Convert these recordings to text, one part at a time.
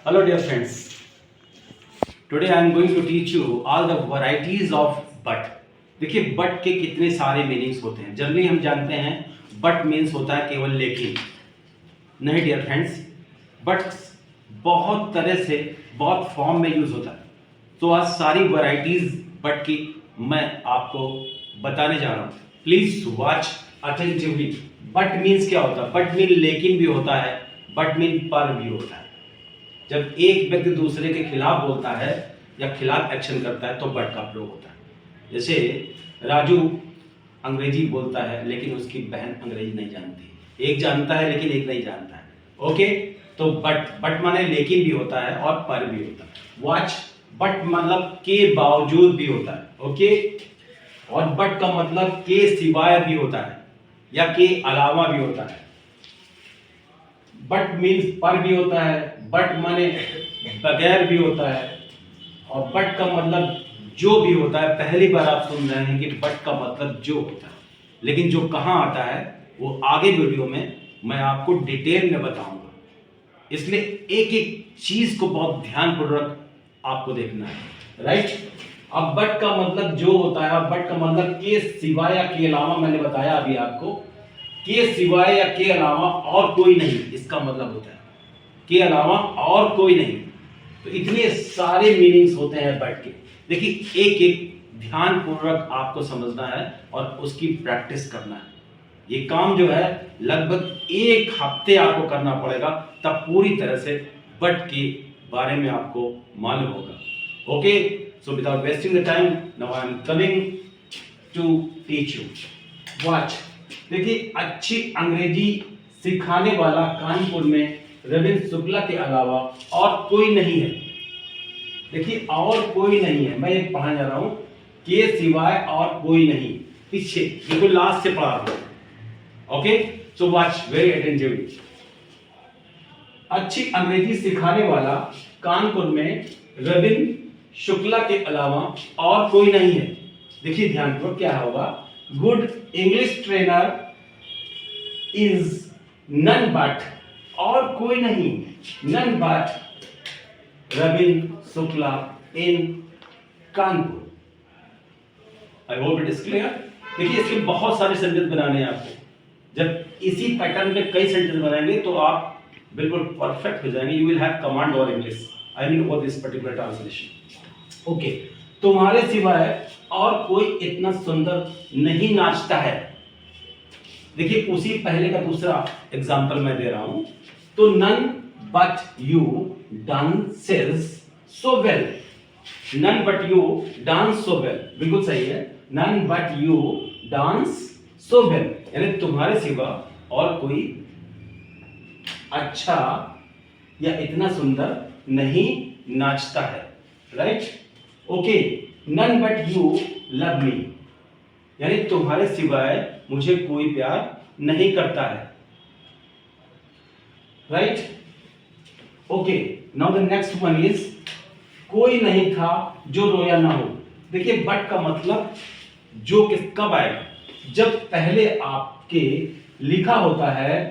Hello dear friends, today I am going to teach you all the varieties of but. देखिए but के कितने सारे meanings होते हैं। जनरली हम जानते हैं बट मीन्स होता है केवल लेकिन। नहीं डियर फ्रेंड्स, बट बहुत तरह से बहुत फॉर्म में यूज होता है। तो आज सारी वैरायटीज बट की मैं आपको बताने जा रहा हूँ। Please watch attentively. But means क्या होता है? बट मीन लेकिन भी होता है, बट मीन पर भी होता है। जब एक व्यक्ति दूसरे के खिलाफ बोलता है या खिलाफ एक्शन करता है तो बट का प्रयोग होता है। जैसे राजू अंग्रेजी बोलता है लेकिन उसकी बहन अंग्रेजी नहीं जानती। एक जानता है लेकिन एक नहीं जानता है। ओके, तो बट माने लेकिन भी होता है और पर भी होता है। वॉच, बट मतलब के बावजूद भी होता है। ओके, और बट का मतलब के सिवाय भी होता है या के अलावा भी होता है। बट मीन्स पर भी होता है, बट माने बगैर भी होता है, और बट का मतलब जो भी होता है। पहली बार आप सुन रहे हैं कि बट का मतलब जो होता है, लेकिन जो कहाँ आता है वो आगे वीडियो में मैं आपको डिटेल में बताऊंगा। इसलिए एक एक चीज को बहुत ध्यानपूर्वक आपको देखना है। राइट, अब बट का मतलब जो होता है, बट का मतलब के सिवाय या के अलावा। मैंने बताया अभी आपको, के सिवाय या के अलावा और कोई नहीं, इसका मतलब होता है के अलावा और कोई नहीं। तो इतने सारे मीनिंग्स होते हैं बट के। देखिए एक एक ध्यान पूर्वक आपको समझना है और उसकी प्रैक्टिस करना है। ये काम जो है लगभग एक हफ्ते आपको करना पड़ेगा, तब पूरी तरह से बट के बारे में आपको मालूम होगा। Okay, so without wasting the time now I am coming to teach you. Watch. देखिए अच्छी अंग्रेजी सिखाने वाला कानपुर में रविंद्र शुक्ला के अलावा और कोई नहीं है। देखिए और कोई नहीं है, मैं ये पढ़ाने जा रहा हूं के सिवाय और कोई नहीं। पीछे बिल्कुल लास्ट से पढ़ा रहा हूं। Okay, so watch very attentively. अच्छी अंग्रेजी सिखाने वाला कानपुर में रविंद्र शुक्ला के अलावा और कोई नहीं है। देखिए ध्यानपूर्वक क्या होगा। Good English trainer is none but, और कोई नहीं, none but Ravindra Shukla in Kanpur. I hope it is clear. देखिए इसके बहुत सारे सेंटेंस बनाने हैं आपको। जब इसी पैटर्न में कई सेंटेंस बनाएंगे तो आप बिल्कुल परफेक्ट हो जाएंगे। यू विल हैव कमांड और English, I mean for this particular translation. Okay, तुम्हारे सिवाय और कोई इतना सुंदर नहीं नाचता है। देखिए उसी पहले का दूसरा एग्जांपल मैं दे रहा हूं। तो none but you dances so well. None but you dance so well, बिल्कुल सही है। None but you dance so well, यानी तुम्हारे सिवा और कोई अच्छा या इतना सुंदर नहीं नाचता है। Right, okay. None but you love me, यानी तुम्हारे सिवाय मुझे कोई प्यार नहीं करता है। Right, okay. Now the next one is कोई नहीं था जो रोया ना हो। देखिए बट का मतलब जो किस कब आएगा? जब पहले आपके लिखा होता है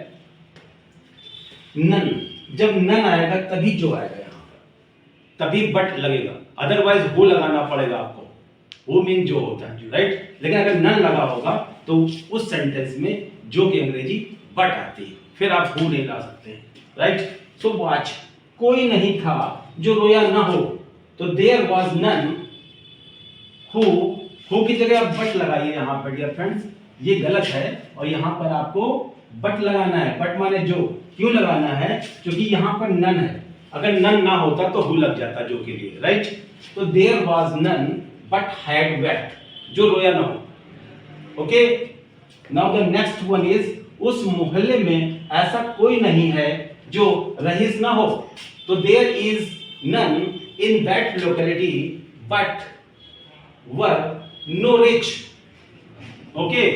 नन, जब नन आएगा तभी जो आएगा यहां पर, तभी बट लगेगा। अदरवाइज वो लगाना पड़ेगा आपको। वो मीन जो होता है। राइट, लेकिन अगर नन लगा होगा तो उस सेंटेंस में जो की अंग्रेजी बट आती है, फिर आप हु नहीं ला सकते हैं। Right, so watch. कोई नहीं था जो रोया ना हो, तो देयर वाज नन हु की जगह आप बट लगाइए यहां पर डियर फ्रेंड्स। ये गलत है और यहां पर आपको बट लगाना है। बट माने जो। क्यों लगाना है? क्योंकि यहां पर नन है। अगर नन ना होता तो हु लग जाता जो के लिए। राइट, तो there was none but had wept, जो रोया ना हो। Okay, now the next one is उस मोहल्ले में ऐसा कोई नहीं है जो रईस ना हो। तो there is none in that locality but were no rich. Okay,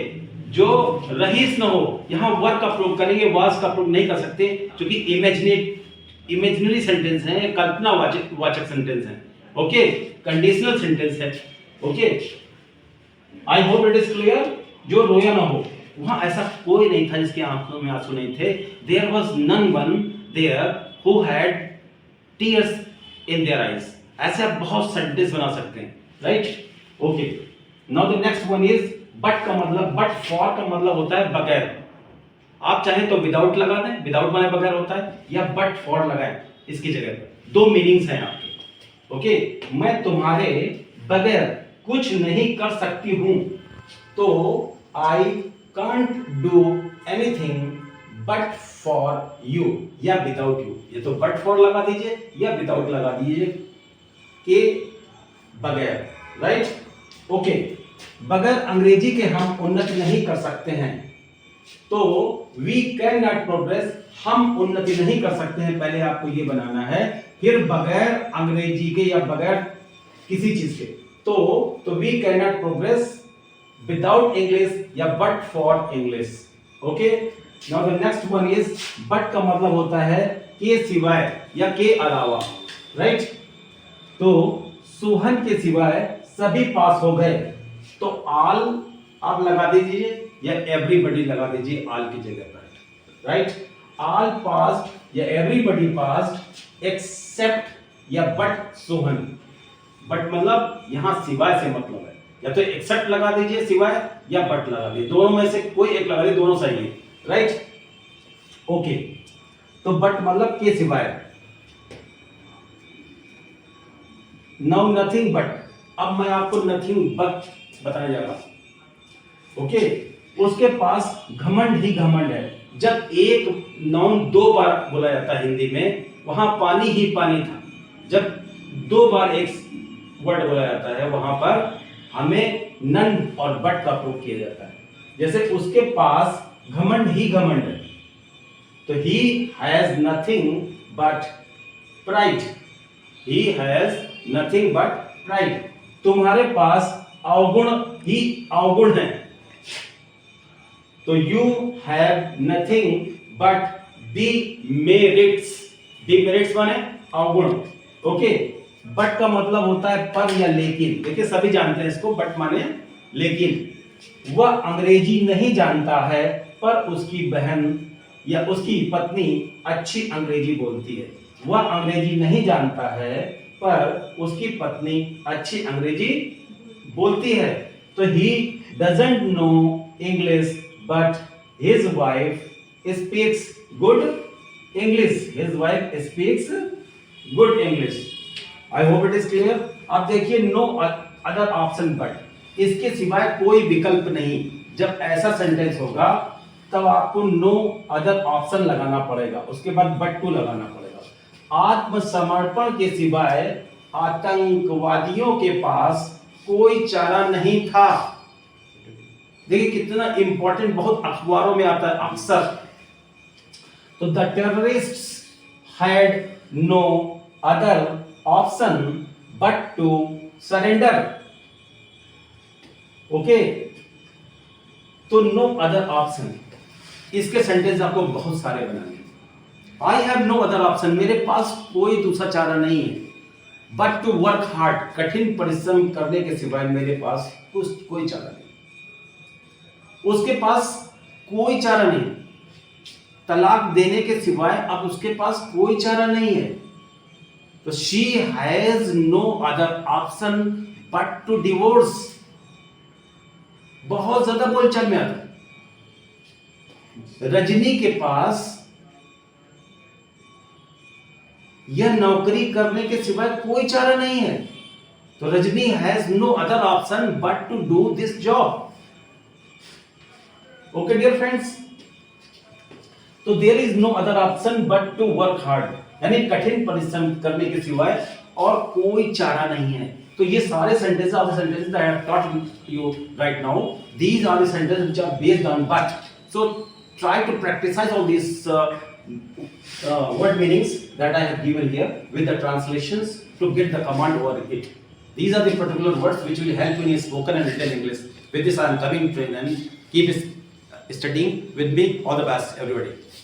जो रईस ना हो, यहां वर का प्रयोग करेंगे, वाज का प्रयोग नहीं कर सकते क्योंकि इमेजिनरी सेंटेंस है, कल्पना वाचक सेंटेंस है। ओके, कंडीशनल सेंटेंस है। Okay, I hope it is clear. जो रोया ना हो, वहां ऐसा कोई नहीं था जिसकी आंखों में आंसू नहीं थे। There was none one there who had tears in their eyes. ऐसे आप बहुत सेंटेंस बना सकते हैं, right? Okay, now the next one is but का मतलब, बट फॉर का मतलब होता है बगैर। आप चाहें तो विदाउट लगा दें, विदाउट माने बगैर होता है, या बट फॉर लगाएं इसकी जगह पर। दो मीनिंग्स हैं आपके। ओके, मैं तुम्हारे बगैर कुछ नहीं कर सकती हूं, तो I can't do anything but for you या विदाउट यू। ये तो बट फॉर लगा दीजिए या विदाउट लगा दीजिए, के बगैर, राइट? ओके, बगैर अंग्रेजी के हम उन्नति नहीं कर सकते हैं, तो वी कैन नॉट प्रोग्रेस, हम उन्नति नहीं कर सकते हैं, पहले आपको ये बनाना है। फिर बगैर अंग्रेजी के या बगैर किसी चीज के, तो we can not progress without English या but for English. Okay, now the next one is but का मतलब होता है के सिवाय या के अलावा, राइट? तो सोहन के सिवाय सभी पास हो गए, तो ऑल आप लगा दीजिए या एवरीबॉडी लगा दीजिए ऑल की जगह पर, राइट? ऑल पास्ड या एवरीबॉडी पास्ड एक्सेप्ट या बट सोहन। बट मतलब यहां सिवाय से मतलब है, या तो एक्सेप्ट लगा दीजिए सिवाय या बट लगा दीजिए, दोनों में से कोई एक लगा दीजिए, दोनों सही है, राइट? ओके, तो बट मतलब के सिवाय। नाउ नथिंग बट, अब मैं आपको नथिंग बट बताने जा रहा हूं। ओके, उसके पास घमंड ही घमंड है। जब एक नाउन दो बार बोला जाता है हिंदी में, वहां पानी ही पानी था। जब दो बार एक वर्ड बोला जाता है, वहां पर हमें नन और बट का प्रयोग किया जाता है। जैसे उसके पास घमंड ही घमंड है, तो he has nothing but pride, he has nothing but pride. तुम्हारे पास अवगुण ही अवगुण है, तो you have nothing but demerits. Demerits माने अवगुण। ओके, बट का मतलब होता है पर या लेकिन। देखिए सभी जानते हैं इसको, बट माने लेकिन। वह अंग्रेजी नहीं जानता है, पर उसकी बहन या उसकी पत्नी अच्छी अंग्रेजी बोलती है। वह अंग्रेजी नहीं जानता है, पर उसकी पत्नी अच्छी अंग्रेजी बोलती है। तो he doesn't know English but his wife speaks good English. His wife speaks good English. I hope it is clear. अब देखिए, नो अदर ऑप्शन बट, इसके सिवाय कोई विकल्प नहीं। जब ऐसा सेंटेंस होगा तब आपको नो अदर ऑप्शन लगाना पड़ेगा, उसके बाद बट टू लगाना पड़ेगा। आत्मसमर्पण के सिवाय आतंकवादियों के पास कोई चारा नहीं था। देखिए कितना इंपॉर्टेंट, बहुत अखबारों में आता है अक्सर। तो the terrorists had no other option but to surrender. Okay, तो नो अदर ऑप्शन, इसके सेंटेंस आपको बहुत सारे बनाने हैं। I have no other option, मेरे पास कोई दूसरा चारा नहीं है। बट टू वर्क हार्ड, कठिन परिश्रम करने के सिवाय मेरे पास कोई चारा नहीं। उसके पास कोई चारा नहीं, तलाक देने के सिवाय अब उसके पास कोई चारा नहीं है। तो she has no other option but to divorce. बहुत ज्यादा बोलचाल में आता है। रजनी के पास यह नौकरी करने के सिवाय कोई चारा नहीं है। तो Rajni has no other option but to do this job. Okay dear friends, तो there is no other option but to work hard, यानी कठिन परिश्रम करने के सिवाय और कोई चारा नहीं है। तो ये सारे sentences are the sentences that I have taught you right now. These are the sentences which are based on but. So try to practice all these word meanings that I have given here with the translations to get the command over it. These are the particular words which will help you in spoken and written English. With this I am coming to an end. Keep studying with me. All the best everybody.